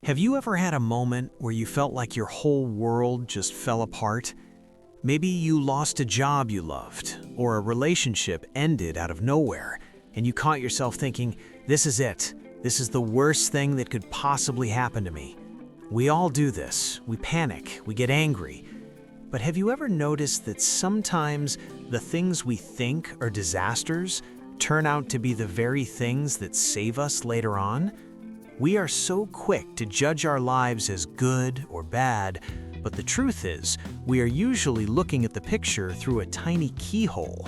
Have you ever had a moment where you felt like your whole world just fell apart? Maybe you lost a job you loved, or a relationship ended out of nowhere, and you caught yourself thinking, this is it. This is the worst thing that could possibly happen to me. We all do this. We panic, we get angry. But have you ever noticed that sometimes the things we think are disasters turn out to be the very things that save us later on? We are so quick to judge our lives as good or bad, but the truth is, we are usually looking at the picture through a tiny keyhole.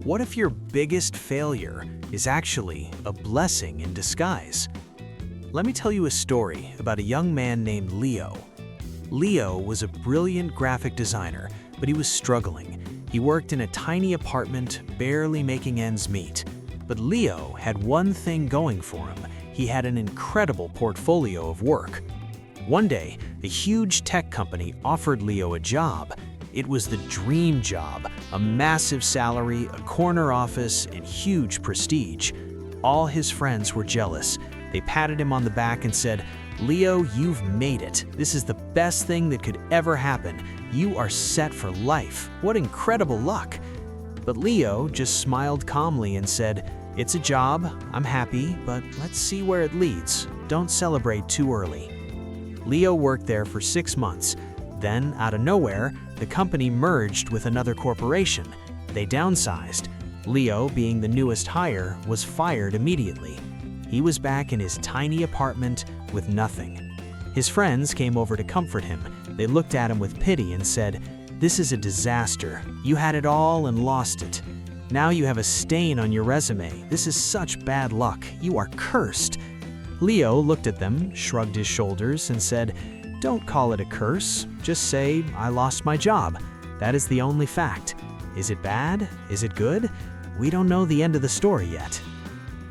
What if your biggest failure is actually a blessing in disguise? Let me tell you a story about a young man named Leo. Leo was a brilliant graphic designer, but he was struggling. He worked in a tiny apartment, barely making ends meet. But Leo had one thing going for him. He had an incredible portfolio of work. One day, a huge tech company offered Leo a job. It was the dream job, a massive salary, a corner office, and huge prestige. All his friends were jealous. They patted him on the back and said, "Leo, you've made it. This is the best thing that could ever happen. You are set for life. What incredible luck." But Leo just smiled calmly and said, "It's a job, I'm happy, but let's see where it leads. Don't celebrate too early." Leo worked there for 6 months. Then, out of nowhere, the company merged with another corporation. They downsized. Leo, being the newest hire, was fired immediately. He was back in his tiny apartment with nothing. His friends came over to comfort him. They looked at him with pity and said, "This is a disaster. You had it all and lost it. Now you have a stain on your resume. This is such bad luck. You are cursed." Leo looked at them, shrugged his shoulders, and said, "Don't call it a curse. Just say, I lost my job. That is the only fact. Is it bad? Is it good? We don't know the end of the story yet."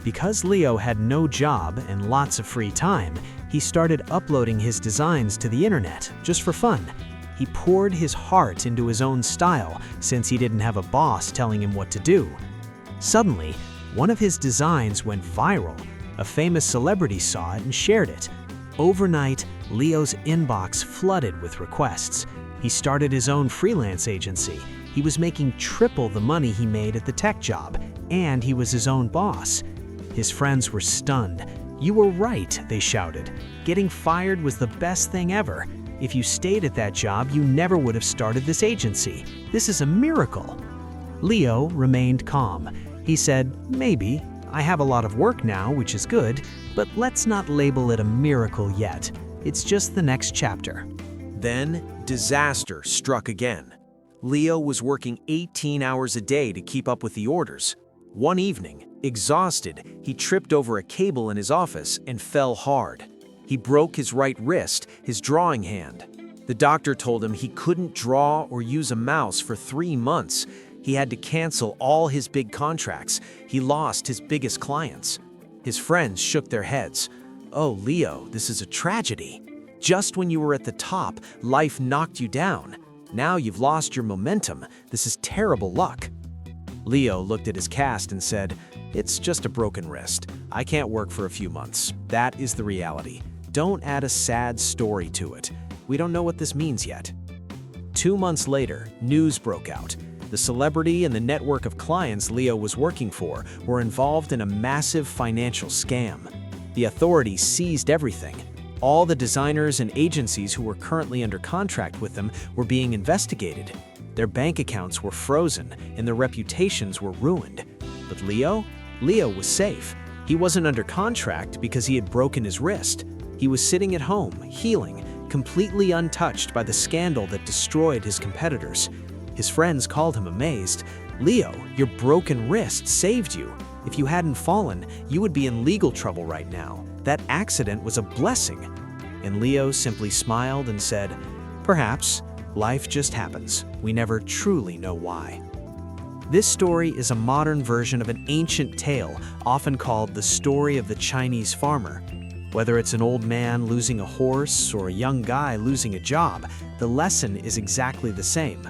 Because Leo had no job and lots of free time, he started uploading his designs to the internet, just for fun. He poured his heart into his own style, since he didn't have a boss telling him what to do. Suddenly, one of his designs went viral. A famous celebrity saw it and shared it. Overnight, Leo's inbox flooded with requests. He started his own freelance agency. He was making triple the money he made at the tech job, and he was his own boss. His friends were stunned. "You were right," they shouted. "Getting fired was the best thing ever. If you stayed at that job, you never would have started this agency. This is a miracle." Leo remained calm. He said, "Maybe. I have a lot of work now, which is good, but let's not label it a miracle yet. It's just the next chapter." Then, disaster struck again. Leo was working 18 hours a day to keep up with the orders. One evening, exhausted, he tripped over a cable in his office and fell hard. He broke his right wrist, his drawing hand. The doctor told him he couldn't draw or use a mouse for 3 months. He had to cancel all his big contracts. He lost his biggest clients. His friends shook their heads. "Oh, Leo, this is a tragedy. Just when you were at the top, life knocked you down. Now you've lost your momentum. This is terrible luck." Leo looked at his cast and said, "It's just a broken wrist. I can't work for a few months. That is the reality. Don't add a sad story to it. We don't know what this means yet." 2 months later, news broke out. The celebrity and the network of clients Leo was working for were involved in a massive financial scam. The authorities seized everything. All the designers and agencies who were currently under contract with them were being investigated. Their bank accounts were frozen and their reputations were ruined. But Leo was safe. He wasn't under contract because he had broken his wrist. He was sitting at home, healing, completely untouched by the scandal that destroyed his competitors. His friends called him amazed. "Leo, your broken wrist saved you. If you hadn't fallen, you would be in legal trouble right now. That accident was a blessing." And Leo simply smiled and said, "Perhaps. Life just happens. We never truly know why." This story is a modern version of an ancient tale, often called the story of the Chinese farmer. Whether it's an old man losing a horse or a young guy losing a job, the lesson is exactly the same.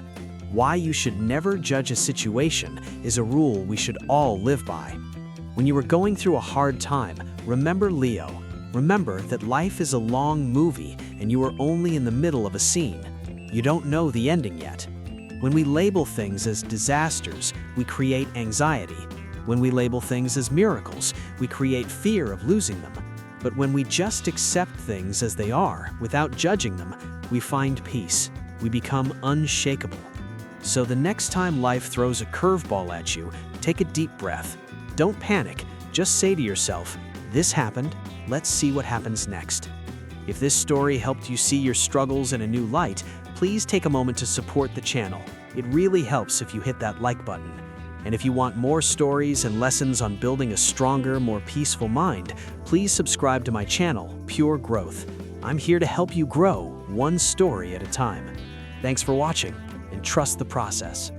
Why you should never judge a situation is a rule we should all live by. When you are going through a hard time, remember Leo. Remember that life is a long movie and you are only in the middle of a scene. You don't know the ending yet. When we label things as disasters, we create anxiety. When we label things as miracles, we create fear of losing them. But when we just accept things as they are, without judging them, we find peace. We become unshakable. So the next time life throws a curveball at you, take a deep breath. Don't panic. Just say to yourself, "This happened. Let's see what happens next." If this story helped you see your struggles in a new light, please take a moment to support the channel. It really helps if you hit that like button. And if you want more stories and lessons on building a stronger, more peaceful mind, please subscribe to my channel, Pure Growth. I'm here to help you grow one story at a time. Thanks for watching, and trust the process.